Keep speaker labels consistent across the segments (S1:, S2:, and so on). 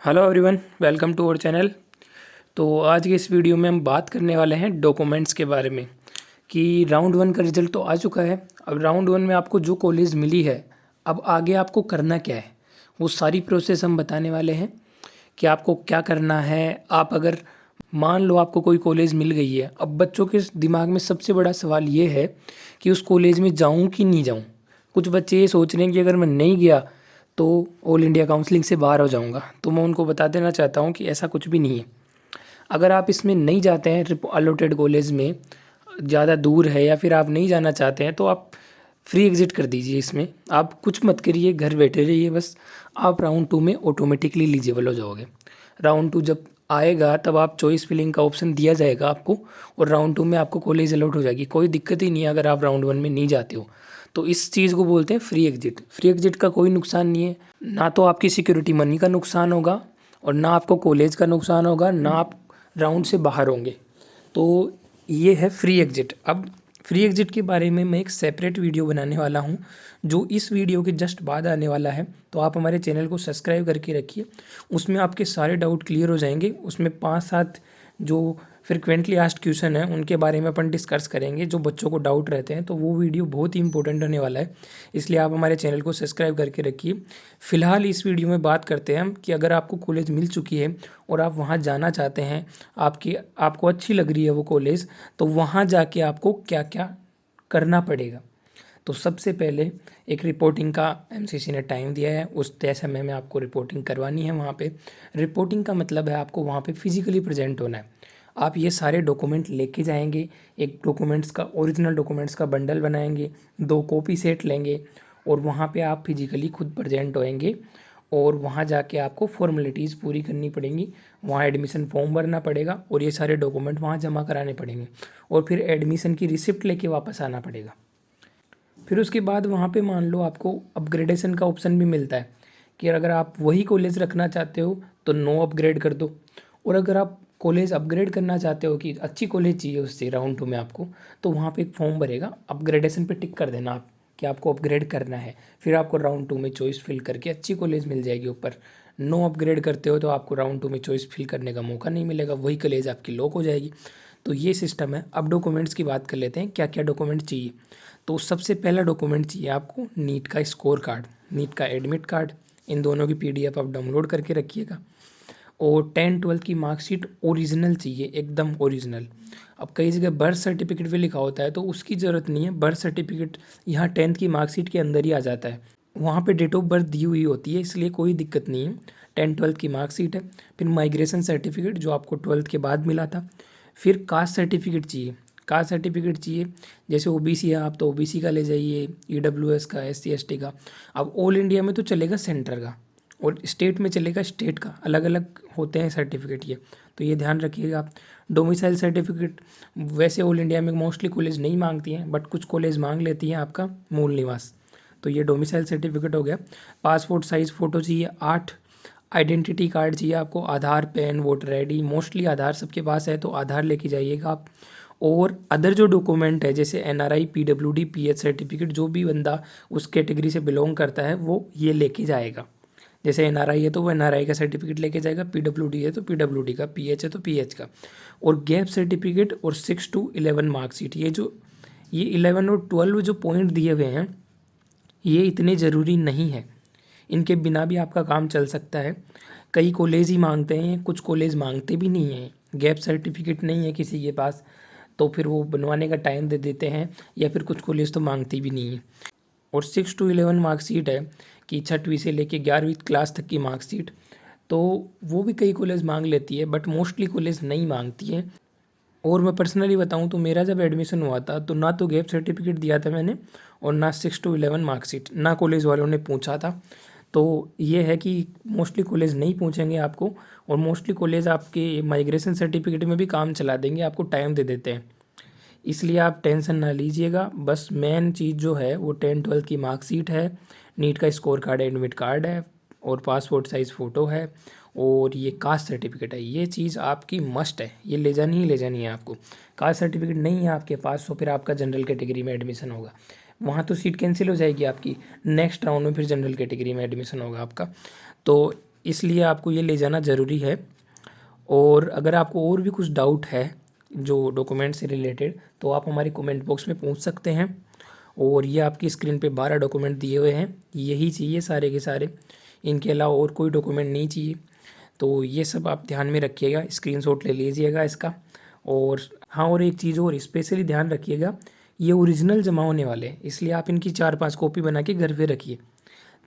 S1: Hello everyone, welcome to our channel. तो आज के इस वीडियो में हम बात करने वाले हैं डॉक्यूमेंट्स के बारे में कि राउंड वन का रिजल्ट तो आ चुका है। अब राउंड वन में आपको जो कॉलेज मिली है, अब आगे आपको करना क्या है, वो सारी प्रोसेस हम बताने वाले हैं कि आपको क्या करना है। आप अगर मान लो आपको कोई कॉलेज मिल गई है, अब बच्चों के दिमाग में सबसे बड़ा सवाल ये है कि उस कॉलेज में जाऊँ कि नहीं जाऊँ। कुछ बच्चे ये सोच रहे हैं कि अगर मैं नहीं गया तो ऑल इंडिया काउंसलिंग से बाहर हो जाऊंगा। तो मैं उनको बता देना चाहता हूँ कि ऐसा कुछ भी नहीं है। अगर आप इसमें नहीं जाते हैं अलॉटेड कॉलेज में, ज़्यादा दूर है या फिर आप नहीं जाना चाहते हैं, तो आप फ्री एग्ज़िट कर दीजिए। इसमें आप कुछ मत करिए, घर बैठे रहिए बस। आप राउंड टू में ऑटोमेटिकली एलिजिबल हो जाओगे। राउंड टू जब आएगा तब आप चॉइस फिलिंग का ऑप्शन दिया जाएगा आपको, और राउंड टू में आपको कॉलेज अलॉट हो जाएगी। कोई दिक्कत ही नहीं है अगर आप राउंड वन में नहीं जाते हो। तो इस चीज़ को बोलते हैं फ्री एग्जिट। फ्री एग्जिट का कोई नुकसान नहीं है, ना तो आपकी सिक्योरिटी मनी का नुकसान होगा और ना आपको कॉलेज का नुकसान होगा, ना आप राउंड से बाहर होंगे। तो ये है फ्री एग्जिट। अब फ्री एग्जिट के बारे में मैं एक सेपरेट वीडियो बनाने वाला हूँ जो इस वीडियो के जस्ट बाद आने वाला है। तो आप हमारे चैनल को सब्सक्राइब करके रखिए, उसमें आपके सारे डाउट क्लियर हो जाएंगे। उसमें 5-7 जो फ्रिक्वेंटली आस्क्ड क्वेश्चन है उनके बारे में अपन डिस्कस करेंगे, जो बच्चों को डाउट रहते हैं। तो वो वीडियो बहुत ही इंपॉर्टेंट होने वाला है, इसलिए आप हमारे चैनल को सब्सक्राइब करके रखिए। फिलहाल इस वीडियो में बात करते हैं हम कि अगर आपको कॉलेज मिल चुकी है और आप वहाँ जाना चाहते हैं, आपको अच्छी लग रही है वो कॉलेज, तो वहाँ जाके आपको क्या क्या करना पड़ेगा। तो सबसे पहले एक रिपोर्टिंग का एमसीसी ने टाइम दिया है, उस तय समय में आपको रिपोर्टिंग करवानी है वहाँ पे। रिपोर्टिंग का मतलब है आपको वहाँ पे फिजिकली प्रेजेंट होना है। आप ये सारे डॉक्यूमेंट लेके जाएंगे, एक डॉक्यूमेंट्स का ओरिजिनल डॉक्यूमेंट्स का बंडल बनाएंगे, 2 कॉपी सेट लेंगे और वहाँ पे आप फिजिकली खुद प्रेजेंट होएंगे। और वहाँ जाके आपको फॉर्मेलिटीज़ पूरी करनी पड़ेंगी, वहाँ एडमिशन फॉर्म भरना पड़ेगा और ये सारे डॉक्यूमेंट वहाँ जमा कराने पड़ेंगे और फिर एडमिशन की रिसिप्ट लेके वापस आना पड़ेगा। फिर उसके बाद वहाँ पे मान लो आपको अपग्रेडेशन का ऑप्शन भी मिलता है कि अगर आप वही कॉलेज रखना चाहते हो तो नो अपग्रेड कर दो, और अगर आप कॉलेज अपग्रेड करना चाहते हो कि अच्छी कॉलेज चाहिए उससे राउंड टू में आपको, तो वहाँ पे एक फॉर्म भरेगा, अपग्रेडेशन पे टिक कर देना आप कि आपको अपग्रेड करना है। फिर आपको राउंड टू में चॉइस फिल करके अच्छी कॉलेज मिल जाएगी ऊपर। नो अपग्रेड करते हो तो आपको राउंड टू में चॉइस फिल करने का मौका नहीं मिलेगा, वही कॉलेज आपकी लॉक हो जाएगी। तो ये सिस्टम है। अब डॉक्यूमेंट्स की बात कर लेते हैं, क्या क्या डॉक्यूमेंट चाहिए। तो सबसे पहला डॉक्यूमेंट चाहिए आपको नीट का स्कोर कार्ड, नीट का एडमिट कार्ड। इन दोनों की पीडीएफ आप डाउनलोड करके रखिएगा। और 10-12 की मार्कशीट ओरिजिनल चाहिए, एकदम ओरिजिनल। अब कई जगह बर्थ सर्टिफिकेट भी लिखा होता है तो उसकी ज़रूरत नहीं है। बर्थ सर्टिफिकेट यहाँ 10th की मार्कशीट के अंदर ही आ जाता है, वहाँ पे डेट ऑफ बर्थ दी हुई होती है, इसलिए कोई दिक्कत नहीं है। 10-12 की मार्कशीट है। फिर माइग्रेशन सर्टिफिकेट जो आपको 12th के बाद मिला था। फिर कास्ट सर्टिफिकेट चाहिए, कास्ट सर्टिफिकेट चाहिए। जैसे ओबीसी है आप तो ओबीसी का ले जाइए, ईडब्ल्यूएस का, एससी एसटी का। अब ऑल इंडिया में तो चलेगा सेंटर का, और स्टेट में चलेगा स्टेट का, अलग अलग होते हैं सर्टिफिकेट ये, तो ये ध्यान रखिएगा आप। डोमिसाइल सर्टिफिकेट वैसे ऑल इंडिया में मोस्टली कॉलेज नहीं मांगती हैं, बट कुछ कॉलेज मांग लेती हैं आपका मूल निवास, तो ये डोमिसाइल सर्टिफिकेट हो गया। पासपोर्ट साइज़ फ़ोटो चाहिए 8। आइडेंटिटी कार्ड चाहिए आपको, आधार, पैन, वोटर आईडी। मोस्टली आधार सबके पास है तो आधार लेके जाइएगा आप। और अदर जो डॉक्यूमेंट है जैसे एनआरआई, पीडब्ल्यूडी, पीएच सर्टिफिकेट, जो भी बंदा उस कैटेगरी से बिलोंग करता है वो ये लेके जाएगा। जैसे एनआरआई है तो वो एनआरआई का सर्टिफिकेट लेके जाएगा, पीडब्ल्यूडी है तो पीडब्ल्यूडी का, पीएच है तो पीएच का। और गैप सर्टिफिकेट और 6 to 11 मार्कशीट। ये 11 और 12 जो पॉइंट दिए हुए हैं ये इतने ज़रूरी नहीं है, इनके बिना भी आपका काम चल सकता है। कई कॉलेज ही मांगते हैं, कुछ कॉलेज मांगते भी नहीं हैं। गैप सर्टिफिकेट नहीं है किसी के पास तो फिर वो बनवाने का टाइम दे देते हैं, या फिर कुछ कॉलेज तो मांगती भी नहीं है। और 6 to 11 मार्कशीट है कि 6वीं से लेके 11वीं क्लास तक की मार्कशीट, तो वो भी कई कॉलेज मांग लेती है, बट मोस्टली कॉलेज नहीं मांगती है। और मैं पर्सनली बताऊं तो मेरा जब एडमिशन हुआ था तो ना तो गैप सर्टिफिकेट दिया था मैंने, और ना 6 to 11 मार्कशीट, ना कॉलेज वालों ने पूछा था। तो ये है कि मोस्टली कॉलेज नहीं पूछेंगे आपको, और मोस्टली कॉलेज आपके माइग्रेशन सर्टिफिकेट में भी काम चला देंगे, आपको टाइम दे देते हैं। इसलिए आप टेंशन ना लीजिएगा। बस मेन चीज़ जो है वो 10-12 की मार्कशीट है, नीट का स्कोर कार्ड, एडमिट कार्ड है, और पासपोर्ट साइज़ फ़ोटो है, और ये कास्ट सर्टिफिकेट है। ये चीज़ आपकी मस्ट है, ये ले जानी ही ले जानी है आपको। कास्ट सर्टिफिकेट नहीं है आपके पास तो फिर आपका जनरल कैटेगरी में एडमिशन होगा, वहाँ तो सीट कैंसिल हो जाएगी आपकी। नेक्स्ट राउंड में फिर जनरल कैटेगरी में एडमिशन होगा आपका। तो इसलिए आपको ये ले जाना ज़रूरी है। और अगर आपको और भी कुछ डाउट है जो डॉक्यूमेंट से रिलेटेड, तो आप हमारे कमेंट बॉक्स में पूछ सकते हैं। और ये आपकी स्क्रीन पे 12 डॉक्यूमेंट दिए हुए हैं, यही चाहिए सारे के सारे, इनके अलावा और कोई डॉक्यूमेंट नहीं चाहिए। तो ये सब आप ध्यान में रखिएगा, स्क्रीनशॉट ले लीजिएगा इसका। और हाँ, और एक चीज़ और स्पेशली ध्यान रखिएगा, ये ओरिजिनल जमा होने वाले हैं, इसलिए आप इनकी 4-5 कॉपी बना के घर पे रखिए,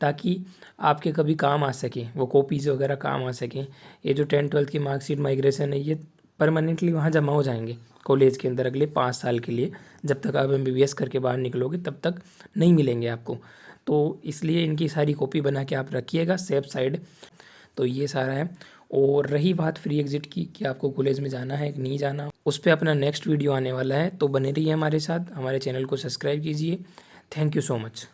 S1: ताकि आपके कभी काम आ सके, वो कॉपीज़ वगैरह काम आ सकें। ये जो 10th-12th की मार्कशीट माइग्रेशन है, ये परमानेंटली वहाँ जमा हो जाएंगे कॉलेज के अंदर अगले 5 साल के लिए। जब तक आप MBBS करके बाहर निकलोगे तब तक नहीं मिलेंगे आपको। तो इसलिए इनकी सारी कॉपी बना के आप रखिएगा सेफ साइड। तो ये सारा है। और रही बात फ्री एग्ज़िट की कि आपको कॉलेज में जाना है कि नहीं जाना, उस पर अपना नेक्स्ट वीडियो आने वाला है, तो बने रहिए हमारे साथ, हमारे चैनल को सब्सक्राइब कीजिए। Thank you so much.